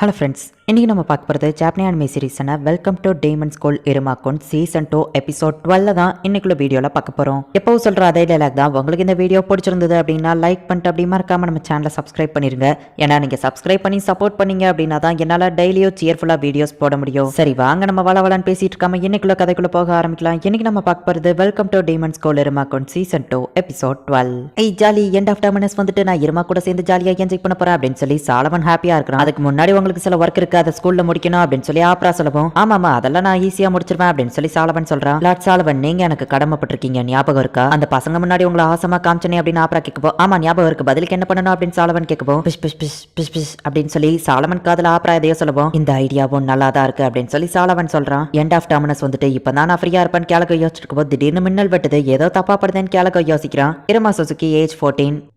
Hello friends, இன்றைக்கி நம்ம பார்க்க போகிறது ஜாப்பனீஸ் அனிமே சீரிஸான welcome to demon school Irumakun season 2 episode 12 தான் இன்னைக்குள்ள வீடியோவில் பார்க்க போகிறோம். எப்போவும் சொல்கிற அதே டைலாக் தான். உங்களுக்கு இந்த வீடியோ பிடிச்சிருந்தது அப்படின்னா லைக் பண்ணிட்டு அப்படி மறக்காம நம்ம சேனலை சப்ஸ்கிரைப் பண்ணிருங்க. ஏன்னா நீங்கள் சப்ஸ்கிரைப் பண்ணி சப்போர்ட் பண்ணீங்க அப்படின்னா தான் என்னால் டெய்லியோ சியர்ஃபுல்லாக வீடியோஸ் போட முடியும். சரி வாங்க நம்ம வளவலான்னு பேசிட்டு இருக்காம இன்னைக்குள்ள கதைக்குள்ள போக ஆரம்பிக்கலாம். இன்னைக்கு நம்ம பார்க்க போகிறது welcome to demon school Irumakun season 2 episode 12. I jolly end of terminus வந்துட்டு நான் இருமா கூட சேர்ந்து ஜாலியாக என்ஜாய் பண்ண போறேன் அப்படின்னு சொல்லி சாலமன் ஹாப்பியாக இருக்கிறான். அதுக்கு முன்னாடி உங்களுக்கு சில ஒர்க் இருக்கு, அதை ஸ்கூல்ல முடிக்கணும் அப்படின்னு சொல்லி ஆப்ரா சொல்லவும் ஆமாமா அதெல்லாம் நான் ஈஸியா முடிச்சிருவேன் அப்படின்னு சொல்லி சாலவன் சொல்றான். லார்ட் சாலவன், நீங்க எனக்கு கடமைப்பட்டிருக்கீங்க, ஞாபகம் இருக்கா? அந்த பசங்க முன்னாடி உங்களை ஆசமா காமிச்சனே அப்படின்னு ஆப்ரா கேட்கப்போ ஆமா ஞாபகம் இருக்கு, பதிலுக்கு என்ன பண்ணணும் அப்படின்னு சாலவன் கேட்கப்போ fish fish fish fish fish அப்படின்னு சொல்லி சாலவன் காதுல ஆப்ரா எதையோ சொல்லவும் இந்த ஐடியாவும் நல்லா தான் இருக்கு அப்படின்னு சொல்லி சாலவன் சொல்றான். எண்ட் ஆஃப் டெர்மினஸ் வந்துட்டு இப்பதான் நான் ஃப்ரீயா இருப்பேன்னு கேலகோ யோசிச்சிருக்கப்போ திடீர்னு மின்னல் வெட்டுது, ஏதோ தப்பா படுதுன்னு கேலகோ யோசிக்கிறான். இருமா சுசுகி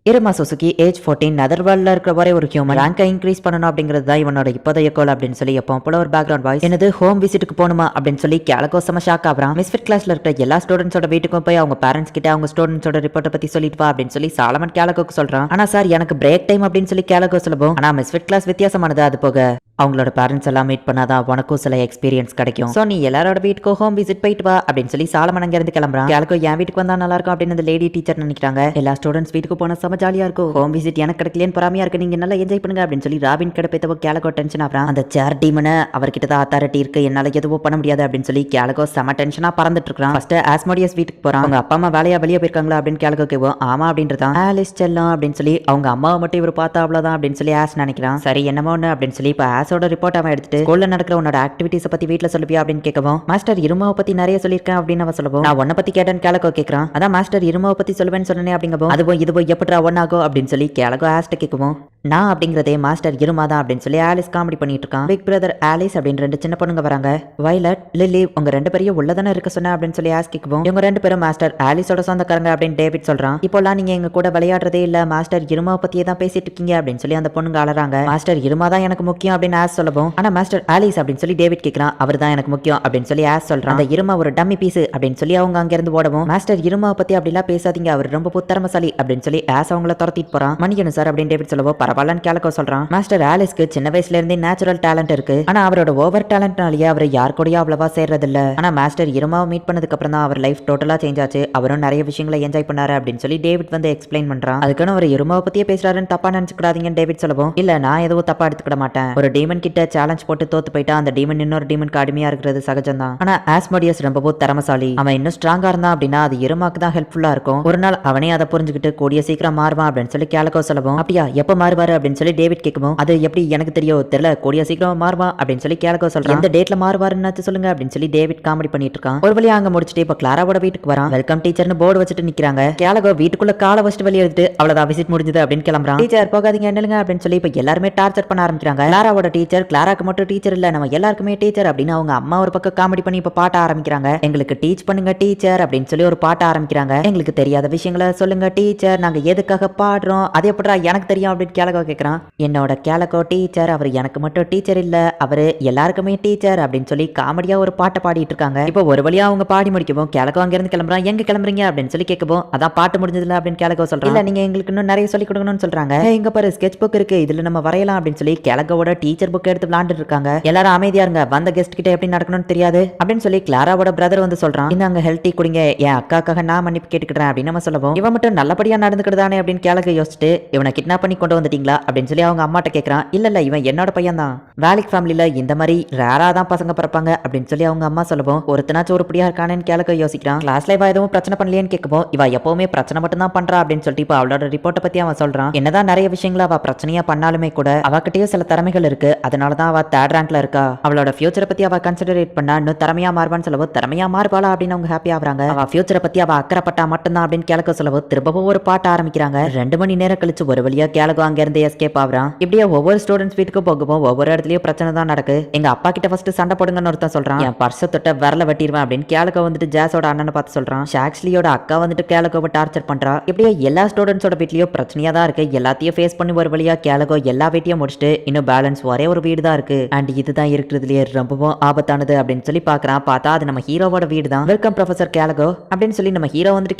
ஏஜ் 14 நெதர்வேர்ல்ட்ல இருக்கிற ஒரே ஒரு ஹியூமன் ரேங்கை இன்க்ரீஸ் பண்ணணும் அப்படிங்கிறது தான் இவனோட இப்போதைய கோல் அப்படின்னு சொல்லி எப்போ போல ஒரு பேக்ரவுண்ட் வாய்ஸ் என்னது ஹோம் விசிட்டுக்கு போகணுமா அப்படின்னு சொல்லி கேலகோ செம ஷாக் ஆகுறான். மிஸ்ஃபிட் கிளாஸ்ல இருக்கிற எல்லா ஸ்டூடெண்ட்ஸோட வீட்டுக்கும் போய் அவங்க பேரண்ட்ஸ் கிட்ட அவங்க ஸ்டூடெண்ட்ஸோட ரிப்போர்ட்டை பத்தி சொல்லிட்டு வா அப்படின்னு சொல்லி சாலமன் கேலகோக்கு சொல்றான். ஆனா சார் எனக்கு பிரேக் டைம் அப்படின்னு சொல்லி கேலகோ சொல்லவும் ஆனா மிஸ்ஃபிட் கிளாஸ் வித்தியாசமானது, அது போக அவங்களோட பேரண்ட்ஸ் எல்லாம் மீட் பண்ணாதான் உனக்கும் சில எக்ஸ்பீரியன்ஸ் கிடைக்கும். சோ நீ எல்லாரோட வீட்டுக்கும் ஹோம் விசிட் போயிட்டு வா அப்படின்னு சொல்லி சாலமன் அங்க இருந்து கிளம்புறான். கேலகோ என் வீட்டுக்கு வந்தா நல்லா இருக்கும் அப்படின்னு அந்த லேடி டீச்சர் நினைக்கிறாங்க. எல்லா ஸ்டூடெண்ட்ஸ் வீட்டுக்கு போனா செம ஜாலியா இருக்கும், ஹோம் விசிட் எனக்கு கிடைக்கலையேன்னு பொறாமையா இருக்கு, நீங்க நல்லா என்ஜாய் பண்ணுங்க அப்படின்னு சொல்லி ராபின் கிடப்பேத்தவோ கேலகோ டென்ஷன் ஆகிறான். அந்த சேர் டீமனை அவர்கிட்ட தான் அத்தாரிட்டி இருக்கு, என்னால எதுவும் பண்ண முடியாது அப்படின்னு சொல்லி கேலகோ செம டென்ஷனா பறந்துட்டு இருக்கான். ஃபர்ஸ்ட் ஆஸ்மோடியஸ் வீட்டுக்கு போறான். அவங்க அப்பா அம்மா வேலையா வெளியே போயிருக்காங்களா அப்படின்னு கேலகோ கேட்போம். ஆமா அப்படின்றதான். ஆலிஸ் செல்லம் அப்படின்னு சொல்லி அவங்க அம்மாவை மட்டும் இவர் பார்த்தா அவ்வளவுதான் அப்படின்னு சொல்லி ஆஸ் நினைக்கிறான். சரி என்னமோ ஒண்ணு அப்படின்னு சொல்லி இப்ப ஆஸோட ரிப்போர்ட் அவன் எடுத்து ஸ்கூல்ல நடக்கிற உன்னோட ஆக்டிவிட்டிஸ் பத்தி வீட்ல சொல்லுவியா அப்படின்னு கேட்கவும் மாஸ்டர் இருமாவை பத்தி நிறைய சொல்லியிருக்கேன் அப்படின்னு அவன் சொல்லவும் நான் உன்னை பத்தி கேட்டேன்னு கேலகோ கேட்கறான். அதான் மாஸ்டர் இருமாவை பத்தி சொல்லுவேன்னு சொன்னேன் அப்படிங்கவும் அதுவும் இதுவும் எப்படா ஒன்னாகும் அப்படின்னு சொல்லி கேலகோ ஆஸ்ட கேட்கவும் நான் அப்படிங்கறதே மாஸ்டர் இருமா தான் அப்படின்னு சொல்லி ஆலிஸ் காமெடி பண்ணிட்டு இருக்கான். பிக் பிரதர் ஆலிஸ் அப்படின்னு ரெண்டு சின்ன பொண்ணுங்க வராங்க. வைலட் லில்லி உங்க ரெண்டு பேரையும் உள்ளதானே இருக்க சொன்ன அப்படின்னு சொல்லி ஆஸ் கேட்கவும் இவங்க ரெண்டு பேரும் மாஸ்டர் ஆலிஸோட சொந்தக்காரங்க அப்படின்னு டேவிட் சொல்றான். இப்போலாம் நீங்க எங்க கூட விளையாடுறதே இல்ல, மாஸ்டர் இருமாவை பத்தியே தான் பேசிட்டு இருக்கீங்க அப்படின்னு சொல்லி அந்த பொண்ணுங்க அலறாங்க. மாஸ்டர் இருமா தான் எனக்கு முக்கியம் அப்படின்னு ஆஸ் சொல்லவும் ஆனா மாஸ்டர் ஆலிஸ் அப்படின்னு சொல்லி டேவிட் கேட்கறான். அவர் தான் எனக்கு முக்கியம் அப்படின்னு சொல்லி ஆஸ் சொல்றான். அந்த இருமா ஒரு டம்மி பீஸ் அப்படின்னு சொல்லி அவங்க அங்க இருந்து ஓடவும் மாஸ்டர் இருமாவை பத்தி அப்படிலாம் பேசாதீங்க, அவர் ரொம்ப புத்தரமசாலி அப்படின்னு சொல்லி ஆஸ் அவங்கள துரத்திட்டு போறான். மன்னிக்கணும் சார் அப்படின்னு டேவிட் சொல்லவோ பரவாயில்லன்னு கேலகோ சொல்றான். மாஸ்டர் ஆலிஸ்க்கு சின்ன வயசுல இருந்தே நேச்சுரல் டேலண்ட் இருக்கு, ஆனா அவரோட ஓவர் டேலண்ட்னாலேயே அவர் யார் கூடயும் அவ்வளவா சேர்றது இல்ல. ஆனா மாஸ்டர் இருமாவை மீட் பண்ணதுக்கு அப்புறம் தான் அவர் லைஃப் டோட்டலா சேஞ்ச் ஆச்சு, அவரும் நிறைய விஷயங்களை என்ஜாய் பண்ணாரு அப்படின்னு சொல்லி டேவிட் வந்து எக்ஸ்பிளைன் பண்றான். அதுக்கான ஒரு இருமாவை பத்தியே பேசுறாருன்னு தப்பா நினைச்சுக்கூடாதீங்கன்னு டேவிட் சொல்லவும் இல்ல நான் எதுவும் தப்பா எடுத்துக்கிட மாட்டேன், ஒரு டீமன் கிட்ட சேலஞ்ச் போட்டு தோத்து போயிட்டா அந்த டீமன் இன்னொரு டீமனுக்கு அடிமையா இருக்கிறது சகஜம் தான். ஆனா ஆஸ்மோடியஸ் ரொம்பவும் திறமசாலி, அவன் இன்னும் ஸ்ட்ராங்கா இருந்தா அப்படின்னா அது இருமாக்கு தான் ஹெல்ப்ஃபுல்லா இருக்கும், ஒரு நாள் அவனே அதை புரிஞ்சுக்கிட்டு கூடிய சீக்கிரம் மாறுவான் அப்படின்னு சொல்லி கேலகோ சொல்லவும் அப்படியா எப்ப மாறுவாரு அப்படின்னு சொல்லி டேவிட் கேட்கவும் அது எப்படி எனக்கு தெரியல கூடிய சீக்கிரம் மாறுவான் அப்படின்னு சொல்லி கேலகோ சொல்றான். எந்த டேட்ல மாறுவாருன்னு சொல்லுங்க அப்படின்னு சொல்லி டேவிட் காமெடி பண்ணிட்டு இருக்கான். ஒரு வழியா அங்க முடிச்சுட்டு இப்ப கிளாராவோட வீட்டுக்கு வரான். வெல்கம் டீச்சர்னு போர்டு வச்சுட்டு நிக்கிறாங்க. கேலகோ வீட்டுக்குள்ள காலை வச்சுட்டு வெளியே எடுத்து அவ்வளவுதான் விசிட் முடிஞ்சது அப்படின்னு கிளம்புறான். டீச்சர் போகாதீங்க என்னலுங்க அப்படின்னு சொல்லி இப்ப எல்லாருமே டார்ச்சர் பண்ண ஆரம்பிக்கிறாங்க. கிளாராவோட டீச்சர் கிளாராக்கு மட்டும் டீச்சர் இல்ல நம்ம எல்லாருக்குமே டீச்சர் அப்படின்னு அவங்க அம்மா ஒரு பக்கம் காமெடி பண்ணி இப்ப பாட்ட ஆரம்பிக்கிறாங்க. எங்களுக்கு டீச் பண்ணுங்க டீச்சர் அப்படின்னு சொல்லி ஒரு பாட்ட ஆரம்பிக்கிறாங்க. எங்களுக்கு தெரியாத விஷயங்களை சொல்லுங்க டீச்சர், நாங்க எதுக்காக பாடுறோம் அது எப்படா எனக்கு தெரியும் அப்படின்னு கேலகோ கேட்கறான். என்னோட கேலகோ டீச்சர், அவர் எனக்கு மட்டும் டீச்சர் இல்ல, அவரு எல்லாருக்குமே டீச்சர் அப்படின்னு சொல்லி காமெடியா ஒரு பாட்டை பாடிட்டு இருக்காங்க. இப்போ ஒரு வழியா அவங்க பாடி முடிக்கவும் கேலகோ அங்க இருந்து கிளம்புறான். எங்க கிளம்புறீங்க அப்படின்னு சொல்லி கேட்கவும் அதான் பாட்டு முடிஞ்சதுல அப்படின்னு கேலகோ சொல்றான். இல்ல நீங்க எங்களுக்கு இன்னும் நிறைய சொல்லி கொடுக்கணும்னு சொல்றாங்க. இங்க பாரு ஸ்கெட்ச் புக் இருக்கு, இதுல நம்ம வரையலாம் அப்படின்னு சொல்லி கேலகோவோட டீச்சர் புக் எடுத்து விளையாண்டுட்டு இருக்காங்க. எல்லாரும் அமைதியா இருங்க, வந்த கெஸ்ட் கிட்ட எப்படி நடக்கணும்னு தெரியாது அப்படின்னு சொல்லி கிளாராவோட பிரதர் வந்து சொல்றான். இந்த அங்க ஹெல்த்தி குடிங்க, என் அக்காக்காக நான் மன்னிப்பு கேட்டுக்கிறேன் அப்படின்னு நம்ம சொல்லவும் இவன் மட்டும் நல்லபடியா நடந்துக்கிட்டானே அப்படின்னு கேலகோ யோசிச்சுட்டு இவனை கிட்னாப் பண்ணி கொண்டு வந்துட்டீங்களா அப்படின்னு சொல்லி அவங்க அம்மாட்ட கேட்கறான். இல்ல இவன் என்னோட பையன் தான், வேலிக் ஃபேமிலியில இந்த மாதிரி ரேரா தான் பசங்க பிறப்பாங்க அப்படின்னு சொல்லி அவங்க அம்மா சொல்லவும் ஒருத்தனாச்சும் உருப்படியா இருக்கானேன்னு கேலகோ யோசிக்கிறான். கிளாஸ்ல இவ எதுவும் பிரச்சனை பண்ணலையேன்னு கேட்கவும் இவ எப்பவுமே பிரச்சனை மட்டும் தான் பண்றா அப்படின்னு சொல்லிட்டு இப்ப அவளோட ரிப்போர்ட்டை பத்தி அவன் சொல்றான். என்னதான் நிறைய விஷயங்களை அவ பிரச்சனையா பண்ணாலுமே கூட அவகிட்டயும் சில திறமைகள் இருக்கு, அதனாலதான் அவ தேர்ட் ரேங்க்ல இருக்கா. அவளோட ஃபியூச்சரை பத்தி அவ கன்சிடரேட் பண்ணா இன்னும் திறமையா மாறுவான்னு சொல்லவும் திறமையா மாறுவாளா அப்படின்னு அவங்க ஹாப்பி ஆகுறாங்க. அவ ஃபியூச்சரை பத்தி அவ அக்கறைப்பட்டா மட்டும்தான் அப்படின்னு கேலகோ சொல்லவும் திரும்பவும் ஒரு பாட்டு ஆரம்பிக்கிறாங்க. 2 மணி நேரம் கழிச்சு ஒரு வழியா கேலகோ அங்க இருந்து எஸ்கேப் ஆகுறான். இப்படியே ஒவ்வொரு ஸ்டூடெண்ட்ஸ் வீட்டுக்கு போகவும் ஒவ்வொரு இடத்துலயும் பிரச்சனை தான் நடக்கு. எங்க அப்பா கிட்ட ஃபர்ஸ்ட் சண்டை போடுங்கன்னு ஒருத்தன் சொல்றான். என் பர்ஸை தொட்ட விரல வெட்டிடுவேன் அப்படின்னு கேலகோ வந்துட்டு ஜாஸோட அண்ணனை பார்த்து சொல்றான். ஷாக்ஸ்லியோட அக்கா வந்துட்டு கேலகோவை டார்ச்சர் பண்றா. இப்படியே எல்லா ஸ்டூடெண்ட்ஸோட வீட்லயும் பிரச்சனையா தான் இருக்கு. எல்லாத்தையும் ஃபேஸ் பண்ணி ஒரு வழியா கேலகோ எல்லா வீட்டையும் முடிச்சுட்டு இன்னும் பேலன்ஸ் ஒரே ஒரு வீடு தான் இருக்கு அண்ட் இதுதான் இருக்கிறதுலயே ரொம்பவும் ஆபத்தானது அப்படின்னு சொல்லி பாக்குறான். பார்த்தா அது நம்ம ஹீரோவோட வீடு தான். வெல்கம் ப்ரொஃபசர் கேலகோ அப்படின்னு சொல்லி நம்ம ஹீரோ வந்துட்டு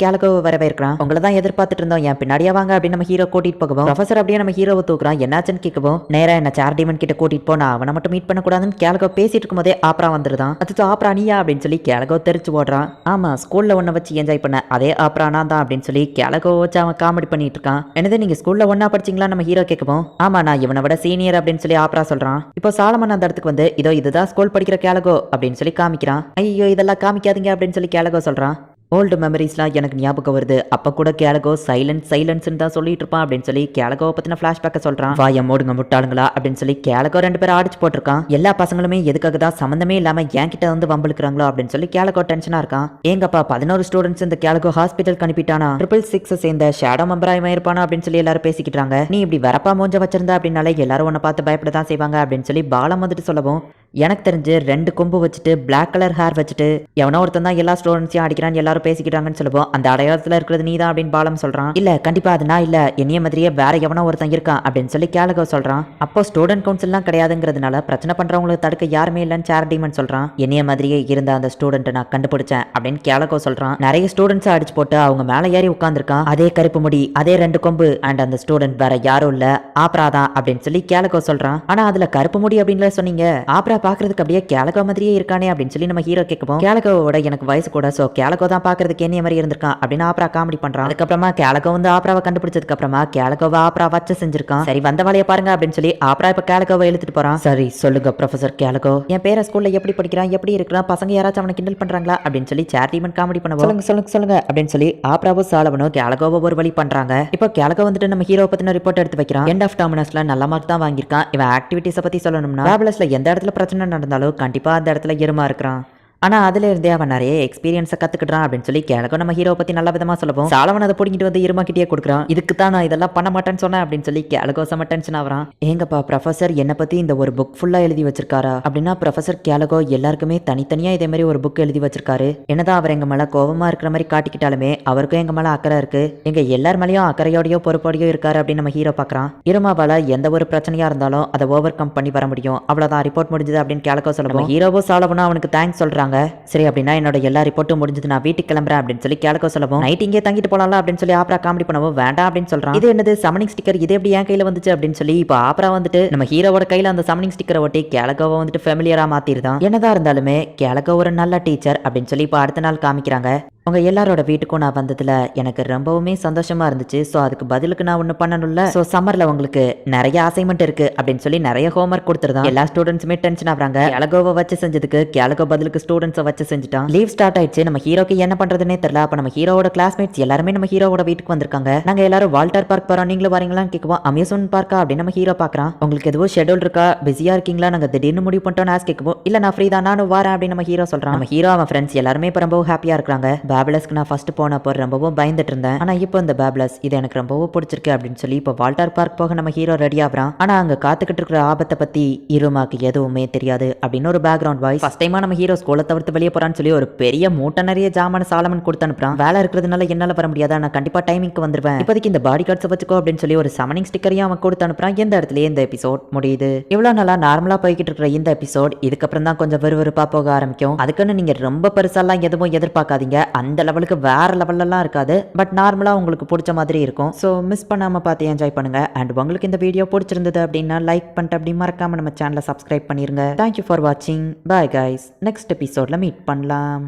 கேலகோ வரவேற்கிறான். உங்களை தான் எதிர்பார்த்துட்டு இருந்தோம், என் பின்னாடியே வாங்க அப்படின்னு நம்ம ஹீரோ கூட்டிட்டு போகவும் ப்ரொஃபசர் அப்படியே நம்ம ஹீரோவை தூக்குறான். என்னாச்சுன்னு கேட்கவும் நேரா என்ன சார் டீமன் கிட்ட கூட்டிட்டு போ, நான் அவனை மட்டும் மீட் பண்ண கூடாதுன்னு கேலகோ பேசிட்டு இருக்கும் போதே ஆப்ரா வந்துருதான். அது ஆப்ரா நீயா அப்படின்னு சொல்லி கேலகோ தெரிச்சு ஓடுறான். ஆமா, ஸ்கூல்ல ஒன்ன வச்சு என்ஜாய் பண்ண அதே ஆப்ரா நான் தான் அப்படின்னு சொல்லி கேலகோ வச்சு அவன் காமெடி பண்ணிட்டு இருக்கான். என்னது நீங்க ஸ்கூல்ல ஒன்னா படிச்சீங்களா நம்ம ஹீரோ கேட்கவும் ஆமா நான் இவனை விட சீனியர் அப்படின்னு சொல்லி ஆப்ரா சொல்றான். இப்போ சாலமன் அந்த இடத்துக்கு வந்து இதோ இதுதான் ஸ்கூல் படிக்கிற கேலகோ அப்படின்னு சொல்லி காமிக்கிறான். ஐயோ இதெல்லாம் காமிக்காதீங்க அப்படின்னு சொல்லி கேலகோ சொல்றான். ஓல்டு மெமரிஸ்லாம் எனக்கு ஞாபகம் வருது, அப்போ கூட கேலகோ சைலன்ஸ்ன்னு தான் சொல்லிட்டு இருப்பான் அப்படின்னு சொல்லி கேலகோவை பத்தின ஃபிளாஷ்பேக்கை சொல்றான். வாய மூடுங்க முட்டாளுங்களா அப்படின்னு சொல்லி கேலகோ 2 பேரும் அடிச்சு போட்டிருக்கான். எல்லா பசங்களுமே எதுக்காக தான் சம்மந்தமே இல்லாம என் கிட்ட வந்து வம்பிழுக்கிறாங்களோ அப்படின்னு சொல்லி கேலகோ டென்ஷனா இருக்கான். ஏங்கப்பா 11 ஸ்டூடெண்ட்ஸ் இந்த கேலகோ ஹாஸ்பிட்டல் அனுப்பிட்டானா, 666 சேர்ந்த ஷேடோ மெம்பராயமா இருப்பானா அப்படின்னு சொல்லி எல்லாரும் பேசிக்கிட்டாங்க. நீ இப்படி வரப்பா மூஞ்ச வச்சிருந்தா அப்படின்னாலே எல்லாரும் உன்னை பார்த்து பயப்பட தான் செய்வாங்க அப்படின்னு சொல்லி பாலம் வந்துட்டு சொல்லவும் எனக்கு தெரிஞ்சு 2 கொம்பு வச்சுட்டு பிளாக் கலர் ஹேர் வச்சுட்டு எவனோ ஒருத்தன் தான் எல்லா ஸ்டூடெண்ட்ஸையும் அடிக்கிறான் எல்லாரும் பேசிக்கிட்டாங்கன்னு சொல்லுவோம். அந்த அடையாளத்துல இருக்கிறது நீ தான் அப்படின்னு பாலம் சொல்றான். இல்ல கண்டிப்பா அது நான் இல்ல, என்னைய மாதிரியே வேற எவனோ ஒருத்தன் இருக்கான் அப்படின்னு சொல்லி கேலகோ சொல்றான். அப்போ ஸ்டூடெண்ட் கவுன்சில்லாம் கிடையாதுங்கிறதுனால பிரச்சனை பண்றவங்களுக்கு தடுக்க யாருமே இல்லைன்னு சார் டீமன் சொல்றான். என்னைய மாதிரியே இருந்த அந்த ஸ்டூடெண்ட் நான் கண்டுபிடிச்சேன் அப்படின்னு கேலகோ சொல்றான். நிறைய ஸ்டூடெண்ட்ஸ் அடிச்சு போட்டு அவங்க மேல ஏறி உட்கார்ந்துருக்கான். அதே கருப்பு முடி அதே 2 கொம்பு அண்ட் அந்த ஸ்டூடெண்ட் வேற யாரும் இல்ல ஆப்ரா தான் அப்படின்னு சொல்லி கேலகோ சொல்றான். ஆனா அதுல கருப்பு முடி அப்படின்னு சொன்னீங்க, ஆப்ரா பாக்குறதுக்கு அப்படியே கேலகோ மாதிரியே இருக்கானே அப்படின்னு சொல்லி நம்ம ஹீரோ கேட்கவும் கேலகோவோட எனக்கு வயசு கூட, சோ கேலகோ தான் பாக்குறதுக்கு என்னைய மாதிரி இருந்திருக்கான் அப்படின்னு ஆப்ரா காமெடி பண்றான். அதுக்கப்புறமா கேலகோ வந்து ஆப்ராவை கண்டுபிடிச்சதுக்கு அப்புறமா கேலகோவை ஆப்ரா வச்சு செஞ்சிருக்கான். சரி வந்த வேலையை பாருங்க அப்படின்னு சொல்லி ஆப்ரா இப்ப கேலகோவை இழுத்துட்டு போறான். சரி சொல்லுங்க ப்ரொஃபசர் கேலகோ, என் பேர ஸ்கூல்ல எப்படி படிக்கிறான் எப்படி இருக்கிறான், பசங்க யாராச்சும் அவனை கிண்டல் பண்றாங்களா அப்படின்னு சொல்லி சேர் டீமன் காமெடி பண்ணுவோம். சொல்லுங்க அப்படின்னு சொல்லி ஆப்ராவும் சாலவனும் கேலகோவை ஒரு வழி பண்றாங்க. இப்போ கேலகோ வந்துட்டு நம்ம ஹீரோ பத்தின ரிப்போர்ட் எடுத்து வைக்கிறான். எண்ட் ஆஃப் டெர்மினஸ்ல நல்ல மார்க் தான் வாங்கியிருக்கான். இவன் ஆக்டிவிட்டிஸை பத்தி சொல்லணும்னா ஃபேபுலஸ்ல எந்த இடத்துல பிரச்சனை நடந்தாலும் கண்டிப்பா அந்த இடத்துல இருமா இருக்கிறான். ஆனா அதுல இருந்தே அவன் நிறைய எக்ஸ்பீரியன்ஸை கத்துக்கிட்டான் அப்படின்னு சொல்லி கேலகோ நம்ம ஹீரோ பத்தி நல்ல விதமா சொல்லுவோம். சாலவன் அதை பிடிக்கிட்டு வந்து இருமா கிட்டே கொடுக்குறான். இதுக்கு தான் நான் இதெல்லாம் பண்ண மாட்டேன்னு சொன்னேன் அப்படின்னு சொல்லி கேலகோ செம டென்ஷன் ஆகிறான். ஏங்கப்பா ப்ரொஃபசர் என்ன பத்தி இந்த ஒரு புக் ஃபுல்லா எழுதி வச்சிருக்காரா அப்படின்னா ப்ரொஃபசர் கேலகோ எல்லாருக்குமே தனித்தனியா இதே மாதிரி ஒரு புக் எழுதி வச்சிருக்காரு. என்னதான் அவர் எங்க மேல கோபமா இருக்கிற மாதிரி காட்டிக்கிட்டாலுமே அவருக்கும் எங்க மேல அக்கறை இருக்கு. எங்க எல்லார் மேலயும் அக்கறையோடையோ பொறுப்போடையோ இருக்காரு அப்படின்னு நம்ம ஹீரோ பாக்குறான். இருமாவால எந்த ஒரு பிரச்சனையா இருந்தாலும் அதை ஓவர் கம் பண்ணி வர முடியும், அவ்வளவுதான் ரிப்போர்ட் முடிஞ்சது அப்படின்னு கேலகோ சொல்லுவோம். ஹீரோவோ சாலவனும் அவனுக்கு தேங்க்ஸ் சொல்றாங்க. சரி அப்படின்னா என்னோட எல்லா ரிப்போர்ட்டும் முடிஞ்சது, நான் வீட்டுக்கு கிளம்புறேன் அப்படின்னு சொல்லி கேலகோ சொல்லவும் நைட் இங்கே தங்கிட்டு போலாம்ல அப்படின்னு சொல்லி ஆப்ரா காமெடி பண்ணவும் வேண்டாம் அப்படின்னு சொல்றான். இது என்னது சமனிங் ஸ்டிக்கர், இது எப்படி என் கையில வந்துச்சு அப்படின்னு சொல்லி இப்போ ஆப்ரா வந்துட்டு நம்ம ஹீரோவோட கையில அந்த சமனிங் ஸ்டிக்கரை ஒட்டி கேலகோவை வந்துட்டு ஃபெமிலியரா மாத்திருதான். என்னதான் இருந்தாலுமே கேலகோ ஒரு நல்ல டீச்சர் அப்படின்னு சொல்லி இப்போ அடுத்த நாள் காமிக்கிறாங்க. உங்க எல்லாரோட வீட்டுக்கும் நான் வந்ததுல எனக்கு ரொம்பவுமே சந்தோஷமா இருந்துச்சு. ஸோ அதுக்கு பதிலுக்கு நான் ஒன்று பண்ணணும்ல. ஸோ சம்மர்ல உங்களுக்கு நிறைய அசைன்மெண்ட் இருக்கு அப்படின்னு சொல்லி நிறைய ஹோம்ஒர்க் கொடுத்துருதான். எல்லா ஸ்டூடெண்ட்ஸுமே டென்ஷன் ஆகுறாங்க. கேலகோவை வச்சு செஞ்சதுக்கு கேலகோ பதிலுக்கு ஸ்டூடெண்ட்ஸை வச்சு செஞ்சுட்டான். லீவ் ஸ்டார்ட் ஆயிடுச்சு. நம்ம ஹீரோக்கு என்ன பண்றதுன்னே தெரியல. அப்ப நம்ம ஹீரோவோட கிளாஸ்மேட்ஸ் எல்லாருமே நம்ம ஹீரோவோட வீட்டுக்கு வந்திருக்காங்க. நாங்க எல்லாரும் வால்டர் பார்க் போறோம், நீங்களும் வரீங்களான்னு கேட்குவோம். அம்யூஸ்மெண்ட் பார்க்கா அப்படின்னு நம்ம ஹீரோ பாக்குறான். உங்களுக்கு எதுவும் ஷெட்யூல் இருக்கா, பிஸியா இருக்கீங்களா, நாங்க திடீர்னு முடிவு பண்ணிட்டோம் ஆஸ் கேட்குவோம். இல்ல நான் ஃப்ரீ தான், நானும் வரேன் அப்படின்னு நம்ம ஹீரோ சொல்றான். நம்ம ஹீரோ அவன் ஃப்ரெண்ட்ஸ் எல்லாருமே இப்போ ரொம்ப ஹாப்பியா இருக்காங்க. பேபலஸ்க்கு நான் ஃபர்ஸ்ட் போனப்போ ரொம்பவும் பயந்துட்டு இருந்தேன். ஆனா இப்போ இந்த பேபலஸ் இது எனக்கு ரொம்பவும் பிடிச்சிருக்கு அப்படின்னு சொல்லி இப்போ வால்டர் பார்க் போக நம்ம ஹீரோ ரெடி ஆகுறான். ஆனா அங்க காத்துக்கிட்டு இருக்கிற ஆபத்தை பத்தி இருமாக்கு எதுவுமே தெரியாது அப்படின்னு ஒரு பேக்ரவுண்ட் வாய்ஸ். ஃபர்ஸ்ட் டைமா நம்ம ஹீரோ ஸ்கூலை தவிர்த்து வெளியே போறான்னு சொல்லி ஒரு பெரிய மூட்டை நிறைய ஜாமான சாலமன் கொடுத்து அனுப்புறான். வேலை இருக்கிறதுனால என்னால வர முடியாதா, நான் கண்டிப்பா டைமிங்க்கு வந்துருவேன், இப்போதைக்கு இந்த பாடி கார்ட்ஸை வச்சுக்கோ அப்படின்னு சொல்லி ஒரு சமனிங் ஸ்டிக்கரையும் அவன் கொடுத்து அனுப்புறான். எந்த இடத்துலயே இந்த எபிசோட் முடியுது. இவ்வளவு நாளா நார்மலா போய்கிட்டு இருக்கிற இந்த எபிசோட் இதுக்கப்புறம் தான் கொஞ்சம் விறுவிறுப்பா போக ஆரம்பிக்கும். அதுக்குன்னு நீங்க ரொம்ப பெருசாலாம் எதுவும் எதிர்பார்க்காதீங்க. அந்த லெவலுக்கு வேற லெவல்லாம் இருக்காது. பட் நார்மலா உங்களுக்கு பிடிச்ச மாதிரி இருக்கும். ஸோ மிஸ் பண்ணாம பார்த்து என்ஜாய் பண்ணுங்க. அண்ட் உங்களுக்கு இந்த வீடியோ பிடிச்சிருந்தது அப்படின்னா லைக் பண்ணிட்டு அப்படி மறக்காம நம்ம சேனலை சப்ஸ்கிரைப் பண்ணிருங்க. தேங்க்யூ ஃபார் வாட்சிங். Bye guys. நெக்ஸ்ட் எபிசோட்ல மீட் பண்ணலாம்.